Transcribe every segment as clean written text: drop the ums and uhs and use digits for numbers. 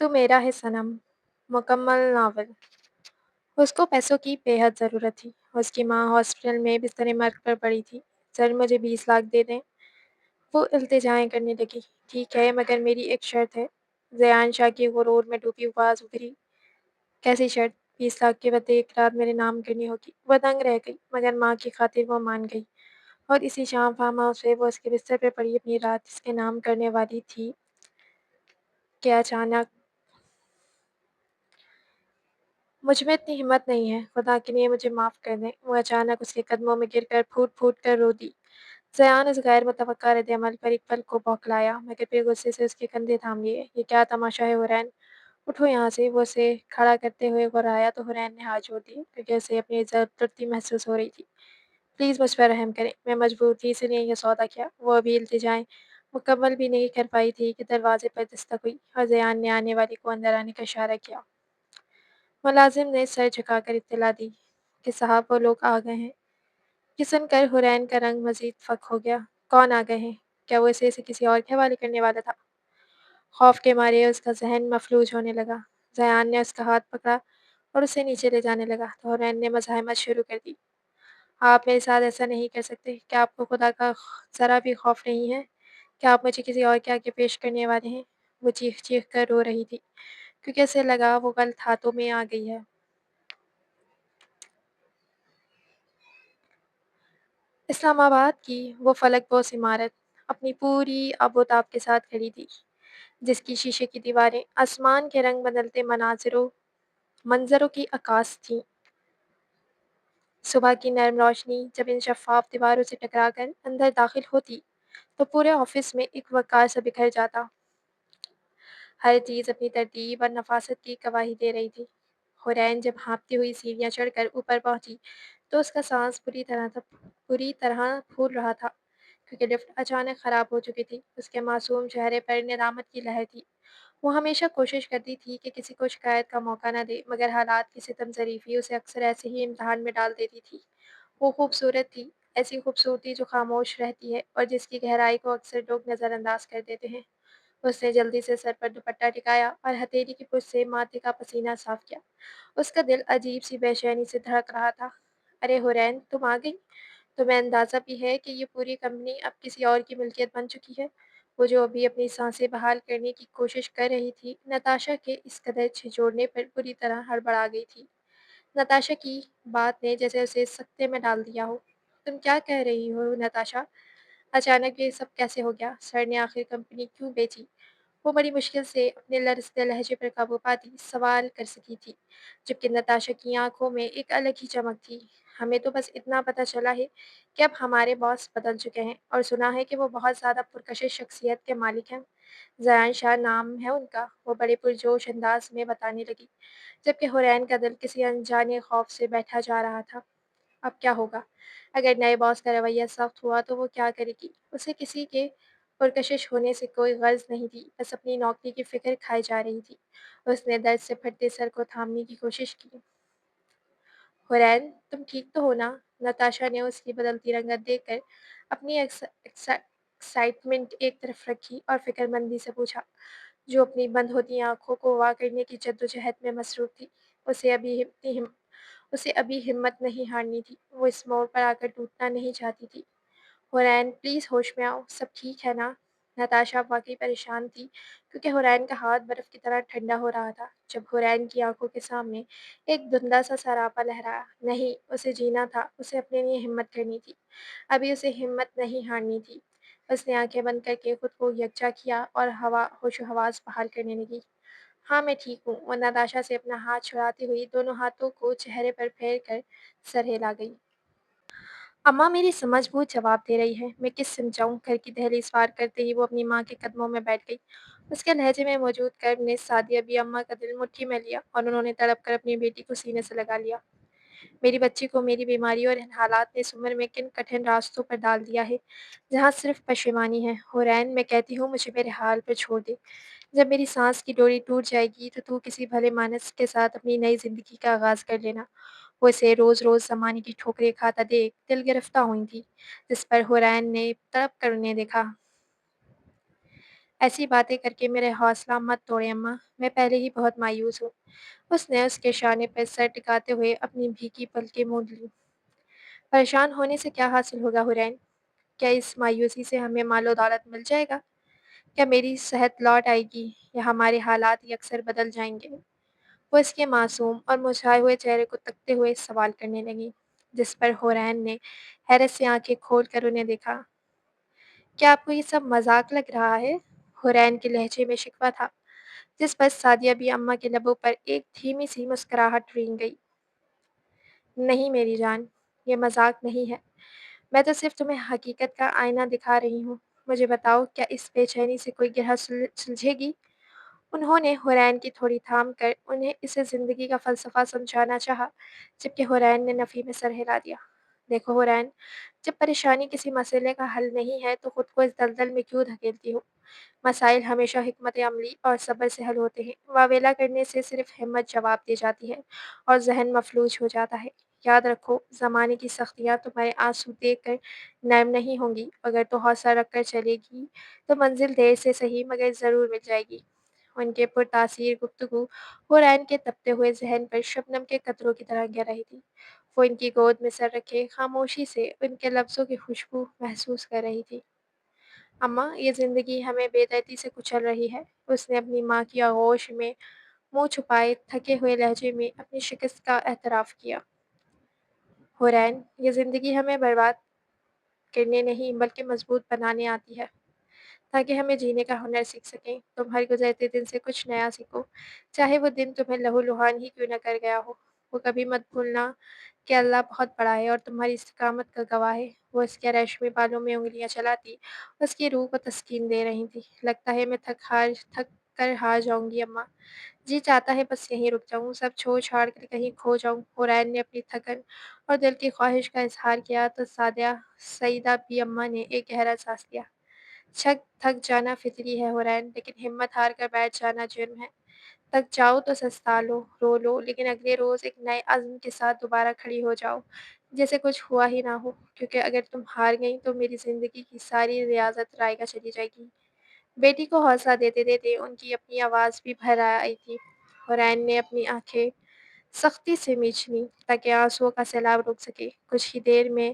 تو میرا ہے صنم مکمل ناول۔ اس کو پیسوں کی بے حد ضرورت تھی۔ اس کی ماں ہاسپٹل میں بستر مرگ پر پڑی تھی۔ سر مجھے 20 لاکھ دے دیں۔ وہ التجائیں کرنے لگی۔ ٹھیک ہے مگر میری ایک شرط ہے۔ زیان شاہ کی غرور میں ڈوبی آواز ابھری۔ کیسی شرط؟ 20 لاکھ کے بدلے ایک رات میرے نام کرنی ہوگی۔ وہ دنگ رہ گئی مگر ماں کی خاطر وہ مان گئی، اور اسی شام فارم ہاؤس میں وہ اس کے بستر پہ پڑی اپنی رات اس کے نام کرنے والی تھی کہ اچانک مجھ میں اتنی ہمت نہیں ہے، خدا کے لیے مجھے معاف کر دیں۔ وہ اچانک اس کے قدموں میں گر کر پھوٹ پھوٹ کر رو دی۔ زیان اس غیر متوقع رد عمل پر ایک پل کو بوکھلایا مگر پھر غصے سے اس کے کندھے تھام لیے۔ یہ کیا تماشا ہے حرین؟ اٹھو یہاں سے۔ وہ اسے کھڑا کرتے ہوئے غرایا تو حرین نے ہاتھ جوڑ دیے کیونکہ اسے اپنی عزت لٹتی محسوس ہو رہی تھی۔ پلیز مجھ پر رحم کریں، میں مجبور تھی اس لیے یہ سودا کیا۔ وہ ابھی التجائیں مکمل بھی نہیں کر پائی تھی کہ دروازے پر دستک ہوئی اور زیان نے آنے والی کو اندر آنے کا اشارہ کیا۔ ملازم نے سر جھکا کر اطلاع دی کہ صاحب وہ لوگ آ گئے ہیں۔ یہ سن کر حرین کا رنگ مزید فک ہو گیا۔ کون آ گئے ہیں؟ کیا وہ اسے کسی اور کے حوالے کرنے والا تھا؟ خوف کے مارے اس کا ذہن مفلوج ہونے لگا۔ زیان نے اس کا ہاتھ پکڑا اور اسے نیچے لے جانے لگا تو حرین نے مزاحمت شروع کر دی۔ آپ میرے ساتھ ایسا نہیں کر سکتے۔ کیا آپ کو خدا کا ذرا بھی خوف نہیں ہے؟ کیا آپ مجھے کسی اور کے آگے پیش کرنے والے ہیں؟ وہ چیخ چیخ کر رو رہی تھی کیونکہ اسے لگا وہ غلط ہاتھوں میں آ گئی ہے۔ اسلام آباد کی وہ فلک بوس عمارت اپنی پوری آب و تاب کے ساتھ کھڑی تھی، جس کی شیشے کی دیواریں آسمان کے رنگ بدلتے منظروں کی عکاس تھیں۔ صبح کی نرم روشنی جب ان شفاف دیواروں سے ٹکرا کر اندر داخل ہوتی تو پورے آفس میں ایک وقار سا بکھر جاتا۔ ہر چیز اپنی ترتیب اور نفاست کی گواہی دے رہی تھی۔ حرین جب ہانپتی ہوئی سیڑھیاں چڑھ کر اوپر پہنچی تو اس کا سانس پوری طرح پھول رہا تھا کیونکہ لفٹ اچانک خراب ہو چکی تھی۔ اس کے معصوم چہرے پر ندامت کی لہر تھی۔ وہ ہمیشہ کوشش کرتی تھی کہ کسی کو شکایت کا موقع نہ دے مگر حالات کی ستم ظریفی اسے اکثر ایسے ہی امتحان میں ڈال دیتی تھی۔ وہ خوبصورت تھی، ایسی خوبصورتی جو خاموش رہتی ہے اور جس کی گہرائی کو اکثر لوگ نظر انداز کر دیتے ہیں۔ اس نے جلدی سے سر پر دوپٹہ ٹکایا اور ہتھیلی کی پشت سے ماتھے کا پسینہ صاف کیا۔ اس کا دل عجیب سی بے چینی سے دھڑک رہا تھا۔ ارے حرین تم آ گئی؟ تمہیں اندازہ بھی ہے کہ یہ پوری کمپنی اب کسی اور کی ملکیت بن چکی ہے؟ وہ جو ابھی اپنی سانسیں بحال کرنے کی کوشش کر رہی تھی نتاشا کے اس قدر جھنجھوڑنے پر بری طرح ہڑبڑا گئی تھی۔ نتاشا کی بات نے جیسے اسے سکتے میں ڈال دیا ہو۔ تم کیا کہہ رہی ہو نتاشا؟ اچانک یہ سب کیسے ہو گیا؟ سر نے آخر کمپنی کیوں بیچی؟ وہ بڑی مشکل سے اپنے لرزتے لہجے پر قابو پاتی سوال کر سکی تھی، جبکہ نتاشا کی آنکھوں میں ایک الگ ہی چمک تھی۔ ہمیں تو بس اتنا پتہ چلا ہے کہ اب ہمارے باس بدل چکے ہیں اور سنا ہے کہ وہ بہت زیادہ پرکشش شخصیت کے مالک ہیں۔ زیان شاہ نام ہے ان کا، وہ بڑے پرجوش انداز میں بتانے لگی، جبکہ حرین کا دل کسی انجانے خوف سے بیٹھا جا رہا تھا۔ اب کیا ہوگا؟ اگر نئے باس کا رویہ سخت ہوا تو وہ کیا کرے گی؟ اسے کسی کے پرکشش ہونے سے کوئی غرض نہیں تھی، بس اپنی نوکری کی فکر کھائی جا رہی تھی۔ اس نے درد سے پھٹتے سر کو تھامنے کی کوشش کی۔ حرین تم ٹھیک تو ہو نا؟ نتاشا نے اس کی بدلتی رنگت دیکھ کر اپنی ایکسائٹمنٹ ایک طرف رکھی اور فکر مندی سے پوچھا، جو اپنی بند ہوتی آنکھوں کو وا کرنے کی جدوجہد میں مصروف تھی۔ اسے ابھی ہمت نہیں ہارنی تھی، وہ اس موڑ پر آ کر ٹوٹنا نہیں چاہتی تھی۔ حرین پلیز ہوش میں آؤ، سب ٹھیک ہے نا؟ نتاشا واقعی پریشان تھی کیونکہ حرین کا ہاتھ برف کی طرح ٹھنڈا ہو رہا تھا جب حرین کی آنکھوں کے سامنے ایک دھندلا سا سراپا لہرایا۔ نہیں، اسے جینا تھا، اسے اپنے لیے ہمت کرنی تھی، ابھی اسے ہمت نہیں ہارنی تھی۔ اس نے آنکھیں بند کر کے خود کو یکجا کیا اور ہوش و حواس بحال کرنے لگی۔ ہاں میں ٹھیک ہوں۔ وہ نتاشا سے اپنا ہاتھ چھڑاتی ہوئی دونوں ہاتھوں کو چہرے پر پھیر کر سر ہلا گئی۔ اماں میری سمجھ بوجھ جواب دے رہی ہے، میں کس سمت جاؤں؟ گھر کی دہلیز پار کرتے ہی وہ اپنی ماں کے قدموں میں بیٹھ گئی۔ اس کے لہجے میں موجود کرب نے سعدیہ بی اماں کا دل مٹھی میں لیا اور انہوں نے تڑپ کر اپنی بیٹی کو سینے سے لگا لیا۔ میری بچی کو میری بیماری اور ان حالات نے اس عمر میں کن کٹھن راستوں پر ڈال دیا ہے جہاں صرف پشیمانی ہے۔ حرین میں کہتی ہوں مجھے میرے حال پر چھوڑ دے، جب میری سانس کی ڈوری ٹوٹ جائے گی تو کسی بھلے مانس کے ساتھ اپنی نئی زندگی کا آغاز کر لینا۔ وہ اسے روز روز زمانے کی ٹھوکریں کھاتا دیکھ دل گرفتہ ہوئی تھی، جس پر حرین نے تڑپ کر انہیں دیکھا۔ ایسی باتیں کر کے میرے حوصلہ مت توڑے اماں، میں پہلے ہی بہت مایوس ہوں۔ اس نے اس کے شانے پر سر ٹکاتے ہوئے اپنی بھیگی پلکیں موند لیں۔ پریشان ہونے سے کیا حاصل ہوگا حرین؟ کیا اس مایوسی سے ہمیں مال و دولت مل جائے گا؟ کیا میری صحت لوٹ آئے گی یا ہمارے حالات اکثر بدل جائیں گے؟ وہ اس کے معصوم اور مسرائے ہوئے چہرے کو تکتے ہوئے سوال کرنے لگی، جس پر حورین نے حیرت سے آنکھیں کھول کر انہیں دیکھا۔ کیا آپ کو یہ سب مذاق لگ رہا ہے؟ حورین کے لہجے میں شکوہ تھا، جس پر سعدیہ بی اماں کے لبوں پر ایک دھیمی سی مسکراہٹ رینگ گئی۔ نہیں میری جان، یہ مذاق نہیں ہے، میں تو صرف تمہیں حقیقت کا آئینہ دکھا رہی ہوں۔ مجھے بتاؤ، کیا اس بے چینی سے کوئی گرہ سلجھے گی؟ انہوں نے حورین کی تھوڑی تھام کر انہیں اسے زندگی کا فلسفہ سمجھانا چاہا، جبکہ حورین نے نفی میں سر ہلا دیا۔ دیکھو حورین، جب پریشانی کسی مسئلے کا حل نہیں ہے تو خود کو اس دلدل میں کیوں دھکیلتی ہو؟ مسائل ہمیشہ حکمت عملی اور صبر سے حل ہوتے ہیں۔ واویلا کرنے سے صرف ہمت جواب دی جاتی ہے اور ذہن مفلوج ہو جاتا ہے۔ یاد رکھو، زمانے کی سختیاں تمہارے آنسو دیکھ کر نرم نہیں ہوں گی، اگر تو حوصلہ رکھ کر چلے گی تو منزل دیر سے صحیح مگر ضرور مل جائے گی۔ ان کے پرتاثیر گفتگو حورین کے تپتے ہوئے ذہن پر شبنم کے قطروں کی طرح گر رہی تھی۔ وہ ان کی گود میں سر رکھے خاموشی سے ان کے لفظوں کی خوشبو محسوس کر رہی تھی۔ اماں، یہ زندگی ہمیں بے دردی سے کچل رہی ہے۔ اس نے اپنی ماں کی آغوش میں منہ چھپائے تھکے ہوئے لہجے میں اپنی شکست کا اعتراف کیا۔ حورین، یہ زندگی ہمیں برباد کرنے نہیں بلکہ مضبوط بنانے آتی ہے، تاکہ ہمیں جینے کا ہنر سیکھ سکیں۔ تم ہر گزرتے دن سے کچھ نیا سیکھو، چاہے وہ دن تمہیں لہو لہان ہی کیوں نہ کر گیا ہو۔ وہ کبھی مت بھولنا کہ اللہ بہت بڑا ہے اور تمہاری استقامت کا گواہ ہے۔ وہ اس کے ریشمی بالوں میں انگلیاں چلاتی اس کی روح کو تسکین دے رہی تھی۔ لگتا ہے میں تھک کر ہار جاؤں گی اماں، جی چاہتا ہے بس یہیں رک جاؤں، سب چھوڑ چھاڑ کر کہیں کھو جاؤں۔ حورین نے اپنی تھکن اور دل کی خواہش کا اظہار کیا تو سیدہ بی اماں نے ایک گہرا سانس لیا۔ تھک جانا فطری ہے حورین، لیکن ہمت ہار کر بیٹھ جانا جرم ہے۔ تھک جاؤ تو سستا لو، رو لو، لیکن اگلے روز ایک نئے عزم کے ساتھ دوبارہ کھڑی ہو جاؤ، جیسے کچھ ہوا ہی نہ ہو، کیونکہ اگر تم ہار گئیں تو میری زندگی کی ساری ریاضت رائگاں چلی جائے گی۔ بیٹی کو حوصلہ دیتے دیتے ان کی اپنی آواز بھی بھر آئی تھی۔ حورین نے اپنی آنکھیں سختی سے میچ لیں تاکہ آنسوؤں کا سیلاب رک سکے۔ کچھ ہی دیر میں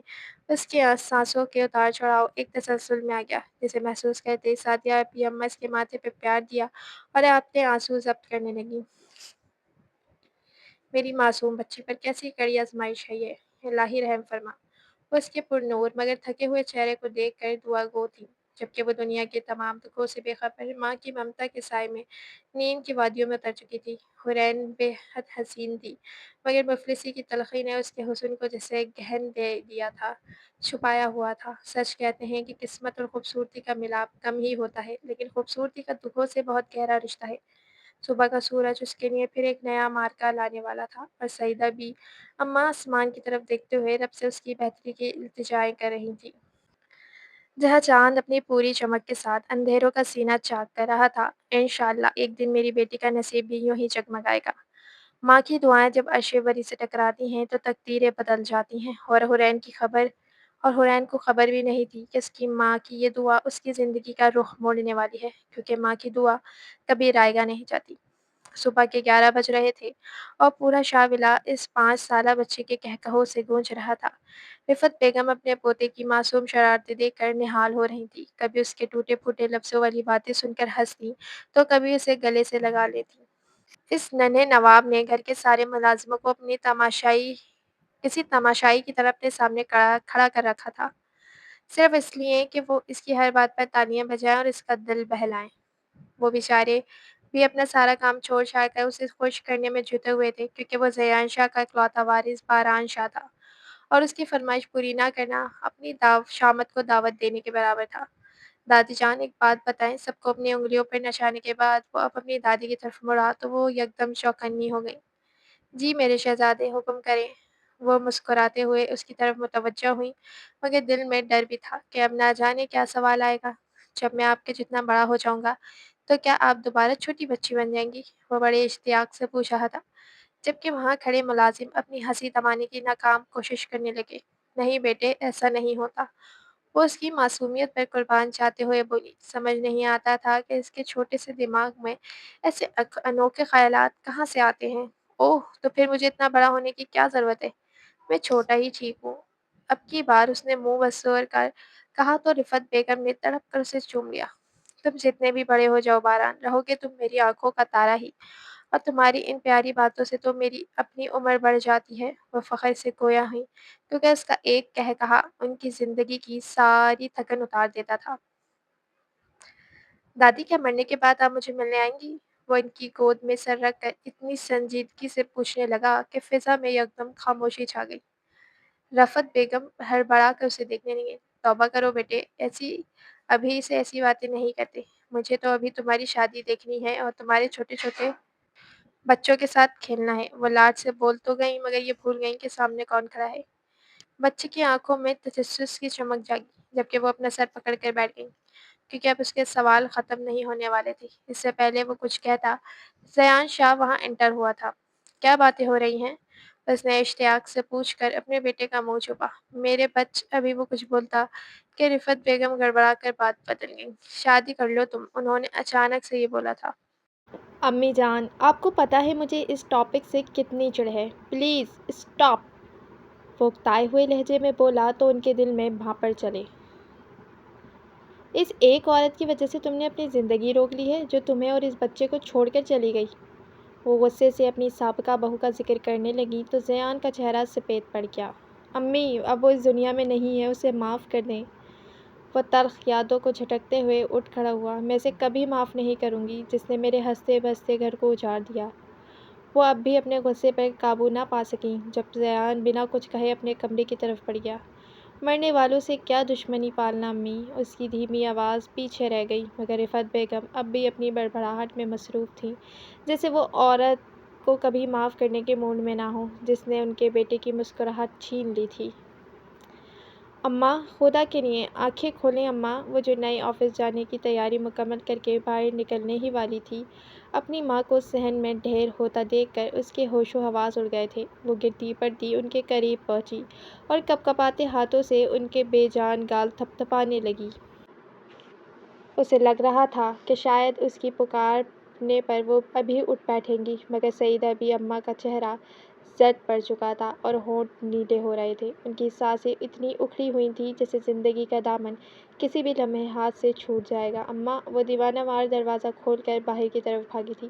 اس کے سانسوں کے اتار چڑھاؤ ایک تسلسل میں آ گیا، جسے محسوس کرتے سعدیہ بی اماں اس کے ماتھے پہ پیار دیا اور اپنے آنسو ضبط کرنے لگیں۔ میری معصوم بچی پر کیسی کڑی آزمائش ہے یہ، الہی رحم فرما۔ وہ اس کے پرنور مگر تھکے ہوئے چہرے کو دیکھ کر دعا گو تھی، جبکہ وہ دنیا کے تمام دکھوں سے بے خبر ماں کی ممتا کے سائے میں نیند کی وادیوں میں اتر چکی تھی۔ حورین بے حد حسین تھی، مگر مفلسی کی تلخی نے اس کے حسن کو جیسے گہن دے دیا تھا، چھپایا ہوا تھا۔ سچ کہتے ہیں کہ قسمت اور خوبصورتی کا ملاپ کم ہی ہوتا ہے، لیکن خوبصورتی کا دکھوں سے بہت گہرا رشتہ ہے۔ صبح کا سورج اس کے لیے پھر ایک نیا مارکہ لانے والا تھا، اور سیدہ بی اماں آسمان کی طرف دیکھتے ہوئے رب سے اس کی بہتری کی التجائیں کر رہی تھیں۔ جہاں چاند اپنی پوری چمک کے ساتھ اندھیروں کا سینہ چاک کر رہا تھا، انشاءاللہ ایک دن میری بیٹی کا نصیب بھی یوں ہی جگمگائے گا۔ ماں کی دعائیں جب عرش بری سے ٹکراتی ہیں تو تقدیریں بدل جاتی ہیں، اور حورین کو خبر بھی نہیں تھی کہ اس کی ماں کی یہ دعا اس کی زندگی کا رخ موڑنے والی ہے، کیونکہ ماں کی دعا کبھی رائگاں نہیں جاتی۔ صبح کے 11 بج رہے تھے اور پورا شاولہ اس 5 سالہ بچے کے کہکہوں سے گونج رہا تھا۔ رفعت بیگم اپنے پوتے کی معصوم شرارتیں دیکھ کر نہال ہو رہی تھی، کبھی اس کے ٹوٹے پھوٹے لفظوں والی باتیں سن کر ہنستی تو کبھی اسے گلے سے لگا لیتی۔ اس ننھے نواب نے گھر کے سارے ملازموں کو کسی تماشائی کی طرح اپنے سامنے کھڑا کر رکھا تھا، صرف اس لیے کہ وہ اس کی ہر بات پر تالیاں بجائیں اور اس کا دل بہلائیں۔ وہ بیچارے بھی اپنا سارا کام چھوڑ چھاڑ کر اسے خوش کرنے میں جٹے ہوئے تھے، کیونکہ وہ زیان شاہ کا اکلوتا وارث باران شاہ تھا، اور اس کی فرمائش پوری نہ کرنا اپنی شامت کو دعوت دینے کے برابر تھا۔ دادی جان، ایک بات بتائیں۔ سب کو اپنی انگلیوں پر نچانے کے بعد وہ اب اپنی دادی کی طرف مڑا تو وہ یکدم چوکنی ہو گئی۔ جی میرے شہزادے، حکم کریں۔ وہ مسکراتے ہوئے اس کی طرف متوجہ ہوئیں، مگر دل میں ڈر بھی تھا کہ اب نہ جانے کیا سوال آئے گا۔ جب میں آپ کے جتنا بڑا ہو جاؤں گا تو کیا آپ دوبارہ چھوٹی بچی بن جائیں گی؟ وہ بڑے اشتیاق سے پوچھ رہا تھا، جبکہ وہاں کھڑے ملازم اپنی ہنسی دبانے کی ناکام کوشش کرنے لگے۔ نہیں بیٹے، ایسا نہیں ہوتا۔ وہ اس کی معصومیت پر قربان چاہتے ہوئے بولی، سمجھ نہیں آتا تھا کہ اس کے چھوٹے سے دماغ میں ایسے انوکھے خیالات کہاں سے آتے ہیں۔ اوہ، تو پھر مجھے اتنا بڑا ہونے کی کیا ضرورت ہے؟ میں چھوٹا ہی ٹھیک ہوں۔ اب کی بار اس نے منہ بسور کر کہا تو رفعت بیگم نے تڑپ کر اسے چوم لیا۔ تم جتنے بھی بڑے ہو جاؤ باران، رہو گے تم میری آنکھوں کا تارا ہی، اور تمہاری ان پیاری باتوں سے تو میری اپنی عمر بڑھ جاتی ہے۔ وہ فخر سے گویا ہوئی، کیونکہ اس کا ایک کہا ان کی زندگی کی ساری تھکن اتار دیتا تھا۔ دادی، کیا مرنے کے بعد آپ مجھے ملنے آئیں گی؟ وہ ان کی گود میں سر رکھ کر اتنی سنجیدگی سے پوچھنے لگا کہ فضا میں یکدم خاموشی چھا گئی۔ رفعت بیگم ہڑبڑا کر اسے دیکھنے لگی۔ توبہ کرو بیٹے، ابھی سے ایسی باتیں نہیں کرتے۔ مجھے تو ابھی تمہاری شادی دیکھنی ہے اور تمہارے چھوٹے چھوٹے بچوں کے ساتھ کھیلنا ہے۔ وہ لاڈ سے بول تو گئیں مگر یہ بھول گئیں کہ سامنے کون کھڑا ہے۔ بچے کی آنکھوں میں تجسس کی چمک جاگی، جبکہ وہ اپنا سر پکڑ کر بیٹھ گئی، کیونکہ اب اس کے سوال ختم نہیں ہونے والے تھے۔ اس سے پہلے وہ کچھ کہتا، زیان شاہ وہاں انٹر ہوا تھا۔ کیا باتیں ہو رہی ہیں؟ اس نے اشتیاق سے پوچھ کر اپنے بیٹے کا منہ چھپا۔ میرے بچ ابھی وہ کچھ بولتا کہ رفعت بیگم گڑبڑا کر بات بدل گئی۔ شادی کر لو تم، انہوں نے اچانک سے یہ بولا تھا۔ امی جان، آپ کو پتہ ہے مجھے اس ٹاپک سے کتنی چڑ ہے۔ پلیز اسٹاپ، وہ اکتائے ہوئے لہجے میں بولا تو ان کے دل میں بھانپڑ چلے۔ اس ایک عورت کی وجہ سے تم نے اپنی زندگی روک لی ہے، جو تمہیں اور اس بچے کو چھوڑ کر چلی گئی۔ وہ غصے سے اپنی سابقہ بہو کا ذکر کرنے لگی تو زیان کا چہرہ سفید پڑ گیا۔ امی، اب وہ اس دنیا میں نہیں ہے، اسے معاف کر دیں۔ وہ تلخ یادوں کو جھٹکتے ہوئے اٹھ کھڑا ہوا۔ میں اسے کبھی معاف نہیں کروں گی جس نے میرے ہنستے بستے گھر کو اجاڑ دیا۔ وہ اب بھی اپنے غصے پر قابو نہ پا سکیں جب زیان بنا کچھ کہے اپنے کمرے کی طرف بڑھ گیا۔ مرنے والوں سے کیا دشمنی پالنا امی، اس کی دھیمی آواز پیچھے رہ گئی، مگر رفعت بیگم اب بھی اپنی بڑبڑاہٹ میں مصروف تھیں، جیسے وہ عورت کو کبھی معاف کرنے کے موڈ میں نہ ہو جس نے ان کے بیٹے کی مسکراہٹ چھین لی تھی۔ اماں، خدا کے لیے آنکھیں کھولیں اماں۔ وہ جو نئے آفس جانے کی تیاری مکمل کر کے باہر نکلنے ہی والی تھی، اپنی ماں کو صحن میں ڈھیر ہوتا دیکھ کر اس کے ہوش و حواس اڑ گئے تھے۔ وہ گرتی پڑتی ان کے قریب پہنچی اور کپکپاتے ہاتھوں سے ان کے بے جان گال تھپتھپانے لگی۔ اسے لگ رہا تھا کہ شاید اس کی پکارنے پر وہ ابھی اٹھ بیٹھیں گی، مگر سعیدہ بی اماں کا چہرہ زرد پڑ چکا تھا اور ہونٹ نیلے ہو رہے تھے۔ ان کی سانسیں اتنی اکھڑی ہوئی تھیں جیسے زندگی کا دامن کسی بھی لمحے ہاتھ سے چھوٹ جائے گا۔ اماں، وہ دیوانہ وار دروازہ کھول کر باہر کی طرف بھاگی تھی،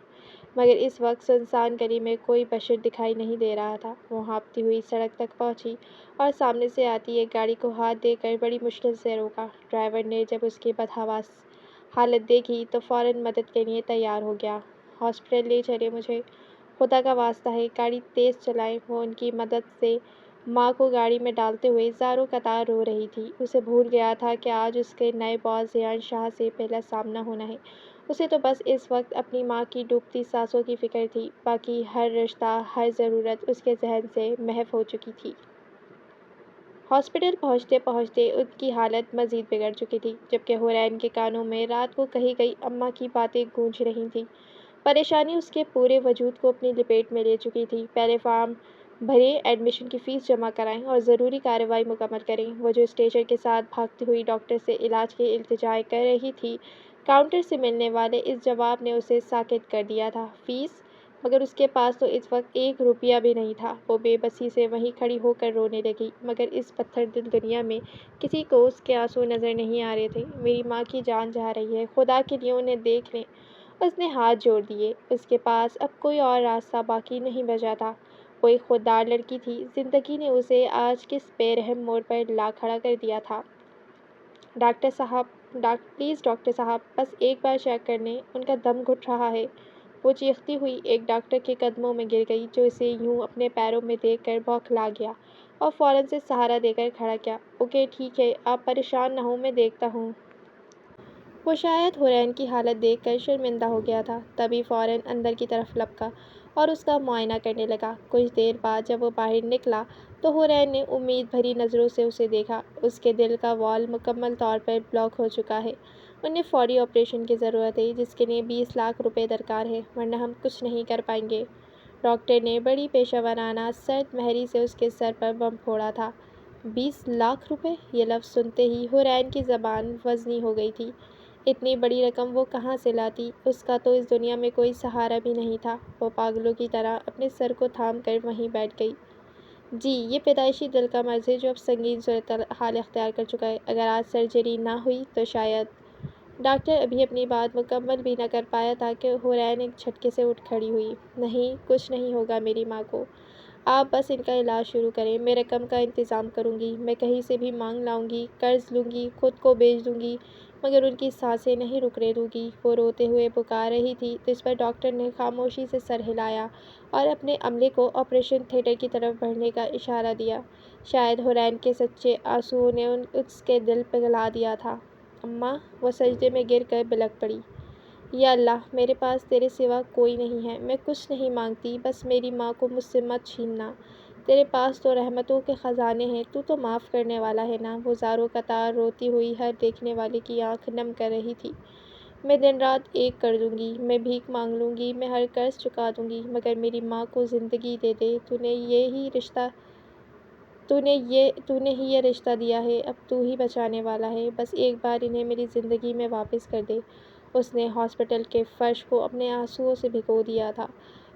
مگر اس وقت سنسان گلی میں کوئی بشر دکھائی نہیں دے رہا تھا۔ وہ ہانپتی ہوئی سڑک تک پہنچی اور سامنے سے آتی ایک گاڑی کو ہاتھ دے کر بڑی مشکل سے روکا۔ ڈرائیور نے جب اس کی بدحواس حالت دیکھی تو فوراً مدد کے لیے تیار ہو گیا۔ ہاسپٹل لے چلیں مجھے، خدا کا واسطہ ہے، گاڑی تیز چلائیں۔ وہ ان کی مدد سے ماں کو گاڑی میں ڈالتے ہوئے زاروں قطار رو رہی تھی۔ اسے بھول گیا تھا کہ آج اس کے نئے باس زیان شاہ سے پہلا سامنا ہونا ہے۔ اسے تو بس اس وقت اپنی ماں کی ڈوبتی سانسوں کی فکر تھی، باقی ہر رشتہ، ہر ضرورت اس کے ذہن سے محو ہو چکی تھی۔ ہاسپٹل پہنچتے پہنچتے ان کی حالت مزید بگڑ چکی تھی، جبکہ حورین کے کانوں میں رات کو کہی گئی اماں کی باتیں گونج رہی تھیں۔ پریشانی اس کے پورے وجود کو اپنی لپیٹ میں لے چکی تھی۔ پہلے فارم بھریں، ایڈمیشن کی فیس جمع کرائیں اور ضروری کارروائی مکمل کریں۔ وہ جو اسٹریچر کے ساتھ بھاگتی ہوئی ڈاکٹر سے علاج کی التجائیں کر رہی تھی، کاؤنٹر سے ملنے والے اس جواب نے اسے ساکت کر دیا تھا۔ فیس؟ مگر اس کے پاس تو اس وقت 1 روپیہ بھی نہیں تھا۔ وہ بے بسی سے وہیں کھڑی ہو کر رونے لگی، مگر اس پتھر دل دنیا میں کسی کو اس کے آنسو نظر نہیں آ رہے تھے۔ میری ماں کی جان جا رہی ہے، خدا کے لیے انہیں دیکھ لیں۔ اس نے ہاتھ جوڑ دیے۔ اس کے پاس اب کوئی اور راستہ باقی نہیں بچا تھا۔ وہ ایک خوددار لڑکی تھی، زندگی نے اسے آج کس بے رحم موڑ پر لا کھڑا کر دیا تھا۔ ڈاکٹر صاحب، پلیز ڈاکٹر صاحب، بس ایک بار چیک کر لیں، ان کا دم گھٹ رہا ہے۔ وہ چیختی ہوئی ایک ڈاکٹر کے قدموں میں گر گئی، جو اسے یوں اپنے پیروں میں دیکھ کر بوکھلا گیا اور فوراً سے سہارا دے کر کھڑا کیا۔ اوکے، ٹھیک ہے، آپ پریشان نہ ہوں، میں دیکھتا ہوں۔ وہ شاید حورین کی حالت دیکھ کر شرمندہ ہو گیا تھا، تبھی فوراً اندر کی طرف لپکا اور اس کا معائنہ کرنے لگا۔ کچھ دیر بعد جب وہ باہر نکلا تو حورین نے امید بھری نظروں سے اسے دیکھا۔ اس کے دل کا وال مکمل طور پر بلاک ہو چکا ہے۔ انہیں فوری آپریشن کی ضرورت ہے، جس کے لیے 20 لاکھ روپے درکار ہے، ورنہ ہم کچھ نہیں کر پائیں گے۔ ڈاکٹر نے بڑی پیشہ ورانہ سرد مہری سے اس کے سر پر بم پھوڑا تھا۔ 20 لاکھ روپے! یہ لفظ سنتے ہی حورین کی زبان وزنی ہو گئی تھی۔ اتنی بڑی رقم وہ کہاں سے لاتی؟ اس کا تو اس دنیا میں کوئی سہارا بھی نہیں تھا۔ وہ پاگلوں کی طرح اپنے سر کو تھام کر وہیں بیٹھ گئی۔ جی، یہ پیدائشی دل کا مرض ہے جو اب سنگین صورتحال اختیار کر چکا ہے۔ اگر آج سرجری نہ ہوئی تو شاید۔ ڈاکٹر ابھی اپنی بات مکمل بھی نہ کر پایا تھا کہ حورین ایک جھٹکے سے اٹھ کھڑی ہوئی۔ نہیں، کچھ نہیں ہوگا میری ماں کو۔ آپ بس ان کا علاج شروع کریں، میں رقم کا انتظام کروں گی۔ میں کہیں سے بھی مانگ لاؤں گی، قرض لوں گی، خود کو بیچ دوں گی، مگر ان کی سانسیں نہیں رکنے دوں گی۔ وہ روتے ہوئے پکار رہی تھی، جس پر ڈاکٹر نے خاموشی سے سر ہلایا اور اپنے عملے کو آپریشن تھیٹر کی طرف بڑھنے کا اشارہ دیا۔ شاید حورین کے سچے آنسوؤں نے اس کے دل پگھلا دیا تھا۔ اماں! وہ سجدے میں گر کر بلک پڑی۔ یا اللہ! میرے پاس تیرے سوا کوئی نہیں ہے، میں کچھ نہیں مانگتی، بس میری ماں کو مجھ سے مت چھیننا۔ تیرے پاس تو رحمتوں کے خزانے ہیں، تو معاف کرنے والا ہے نا؟ وہ زاروں قطار روتی ہوئی ہر دیکھنے والے کی آنکھ نم کر رہی تھی۔ میں دن رات ایک کر دوں گی، میں بھیک مانگ لوں گی، میں ہر قرض چکا دوں گی، مگر میری ماں کو زندگی دے دے۔ تو نے ہی یہ رشتہ دیا ہے، اب تو ہی بچانے والا ہے، بس ایک بار انہیں میری زندگی میں واپس کر دے۔ اس نے ہاسپٹل کے فرش کو اپنے آنسوؤں سے بھگو دیا تھا۔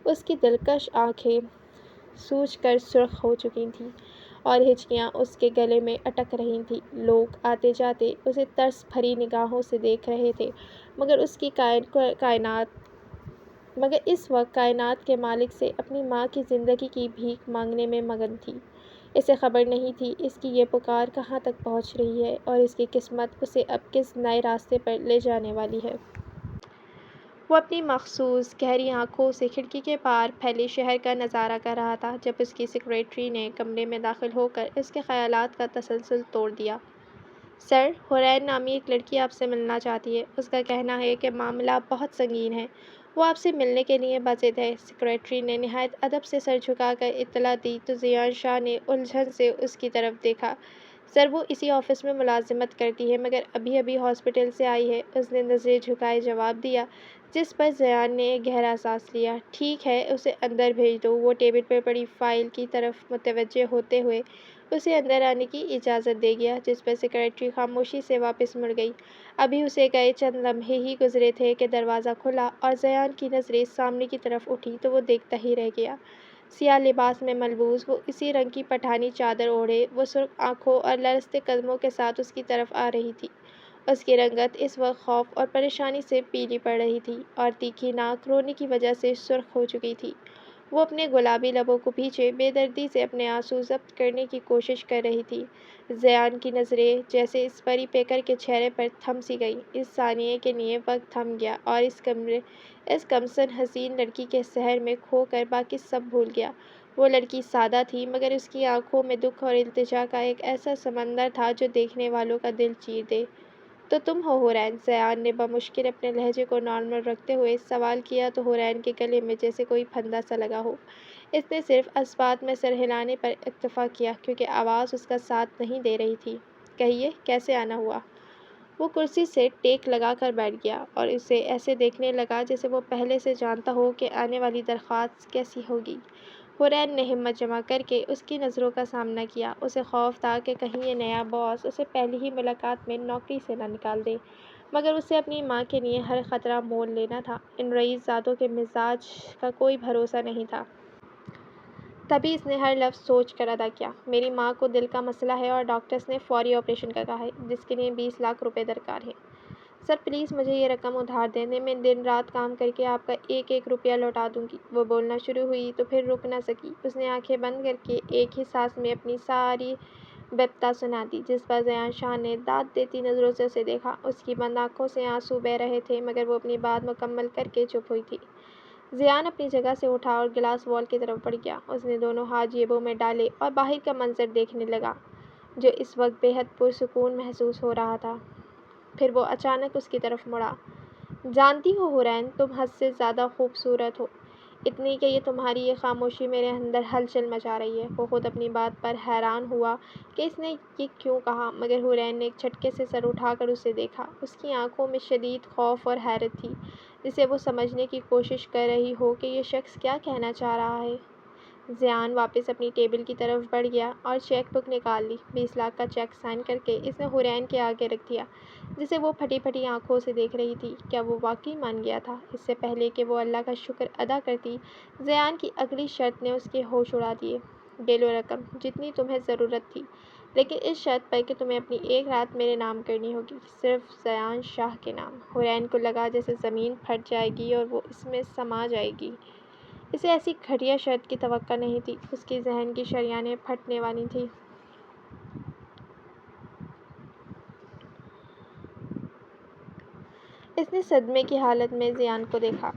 اس کی دلکش آنکھیں سوج کر سرخ ہو چکی تھیں اور ہچکیاں اس کے گلے میں اٹک رہی تھیں۔ لوگ آتے جاتے اسے ترس بھری نگاہوں سے دیکھ رہے تھے، مگر اس وقت کائنات کے مالک سے اپنی ماں کی زندگی کی بھیک مانگنے میں مگن تھی۔ اسے خبر نہیں تھی اس کی یہ پکار کہاں تک پہنچ رہی ہے اور اس کی قسمت اسے اب کس نئے راستے پر لے جانے والی ہے۔ وہ اپنی مخصوص گہری آنکھوں سے کھڑکی کے پار پھیلے شہر کا نظارہ کر رہا تھا جب اس کی سیکریٹری نے کمرے میں داخل ہو کر اس کے خیالات کا تسلسل توڑ دیا۔ سر، حورین نامی ایک لڑکی آپ سے ملنا چاہتی ہے۔ اس کا کہنا ہے کہ معاملہ بہت سنگین ہے۔ وہ آپ سے ملنے کے لیے بضد ہے۔ سیکریٹری نے نہایت ادب سے سر جھکا کر اطلاع دی تو زیان شاہ نے الجھن سے اس کی طرف دیکھا۔ سر، وہ اسی آفس میں ملازمت کرتی ہے، مگر ابھی ہاسپٹل سے آئی ہے۔ اس نے نظریں جھکائے جواب دیا، جس پر زیان نے ایک گہرا سانس لیا۔ ٹھیک ہے، اسے اندر بھیج دو۔ وہ ٹیبل پر پڑی فائل کی طرف متوجہ ہوتے ہوئے اسے اندر آنے کی اجازت دے گیا، جس پر سیکریٹری خاموشی سے واپس مڑ گئی۔ ابھی اسے گئے چند لمحے ہی گزرے تھے کہ دروازہ کھلا اور زیان کی نظریں سامنے کی طرف اٹھی تو وہ دیکھتا ہی رہ گیا۔ سیاہ لباس میں ملبوس، وہ اسی رنگ کی پٹھانی چادر اوڑھے، وہ سرخ آنکھوں اور لرزتے قدموں کے ساتھ اس کی طرف آ رہی تھی۔ اس کی رنگت اس وقت خوف اور پریشانی سے پیلی پڑ رہی تھی اور تیکھی ناک رونے کی وجہ سے سرخ ہو چکی تھی۔ وہ اپنے گلابی لبوں کو کھینچے بے دردی سے اپنے آنسو ضبط کرنے کی کوشش کر رہی تھی۔ زیان کی نظریں جیسے اس پری پیکر کے چہرے پر تھم سی گئیں۔ اس ثانیے کے لیے وقت تھم گیا اور اس کمسن حسین لڑکی کے سحر میں کھو کر باقی سب بھول گیا۔ وہ لڑکی سادہ تھی، مگر اس کی آنکھوں میں دکھ اور التجا کا ایک ایسا سمندر تھا جو دیکھنے والوں کا دل چیر دے۔ تو تم ہو حورین؟ زیان نے بمشکل اپنے لہجے کو نارمل رکھتے ہوئے سوال کیا تو حورین کے گلے میں جیسے کوئی پھندا سا لگا ہو۔ اس نے صرف اثبات میں سر ہلانے پر اکتفا کیا کیونکہ آواز اس کا ساتھ نہیں دے رہی تھی۔ کہیے، کیسے آنا ہوا؟ وہ کرسی سے ٹیک لگا کر بیٹھ گیا اور اسے ایسے دیکھنے لگا جیسے وہ پہلے سے جانتا ہو کہ آنے والی درخواست کیسی ہوگی۔ حورین نے ہمت جمع کر کے اس کی نظروں کا سامنا کیا۔ اسے خوف تھا کہ کہیں یہ نیا باس اسے پہلی ہی ملاقات میں نوکری سے نہ نکال دے، مگر اسے اپنی ماں کے لیے ہر خطرہ مول لینا تھا۔ ان رئیس زادوں کے مزاج کا کوئی بھروسہ نہیں تھا۔ تبھی اس نے ہر لفظ سوچ کر ادا کیا۔ میری ماں کو دل کا مسئلہ ہے اور ڈاکٹرز نے فوری آپریشن کا کہا ہے، جس کے لیے 20 لاکھ روپے درکار ہیں۔ سر، پلیز مجھے یہ رقم ادھار دے دیں، میں دن رات کام کر کے آپ کا ایک ایک روپیہ لوٹا دوں گی۔ وہ بولنا شروع ہوئی تو پھر رک نہ سکی۔ اس نے آنکھیں بند کر کے ایک ہی سانس میں اپنی ساری بپتا سنا دی، جس پر زیان شاہ نے داد دیتی نظروں سے اسے دیکھا۔ اس کی بند آنکھوں سے آنسو بہہ رہے تھے، مگر وہ اپنی بات مکمل کر کے چپ ہوئی تھی۔ زیان اپنی جگہ سے اٹھا اور گلاس وال کی طرف بڑھ گیا۔ اس نے دونوں ہاتھ جیبوں میں ڈالے اور باہر کا منظر دیکھنے لگا، جو اس وقت بے حد پرسکون محسوس ہو رہا تھا۔ پھر وہ اچانک اس کی طرف مڑا۔ جانتی ہو حورین، تم حد سے زیادہ خوبصورت ہو، اتنی کہ تمہاری یہ خاموشی میرے اندر ہلچل مچا رہی ہے۔ وہ خود اپنی بات پر حیران ہوا کہ اس نے یہ کیوں کہا، مگر حورین نے ایک جھٹکے سے سر اٹھا کر اسے دیکھا۔ اس کی آنکھوں میں شدید خوف اور حیرت تھی، جسے وہ سمجھنے کی کوشش کر رہی ہو کہ یہ شخص کیا کہنا چاہ رہا ہے۔ ضیان واپس اپنی ٹیبل کی طرف بڑھ گیا اور چیک بک نکال لی۔ 20 لاکھ کا چیک سائن کر کے اس نے حورین کے آگے رکھ دیا، جسے وہ پھٹی پھٹی آنکھوں سے دیکھ رہی تھی۔ کیا وہ واقعی مان گیا تھا؟ اس سے پہلے کہ وہ اللہ کا شکر ادا کرتی، ضیان کی اگلی شرط نے اس کے ہوش اڑا دیے۔ "لے لو رقم، جتنی تمہیں ضرورت تھی، لیکن اس شرط پر کہ تمہیں اپنی ایک رات میرے نام کرنی ہوگی، صرف ضیان شاہ کے نام۔" حورین کو لگا جیسے زمین پھٹ جائے گی اور وہ اس میں سما جائے گی۔ اسے ایسی گھٹیا شرط کی توقع نہیں تھی۔ اس کی ذہن کی شریانیں پھٹنے والی تھیں۔ اس نے صدمے کی حالت میں ضیان کو دیکھا۔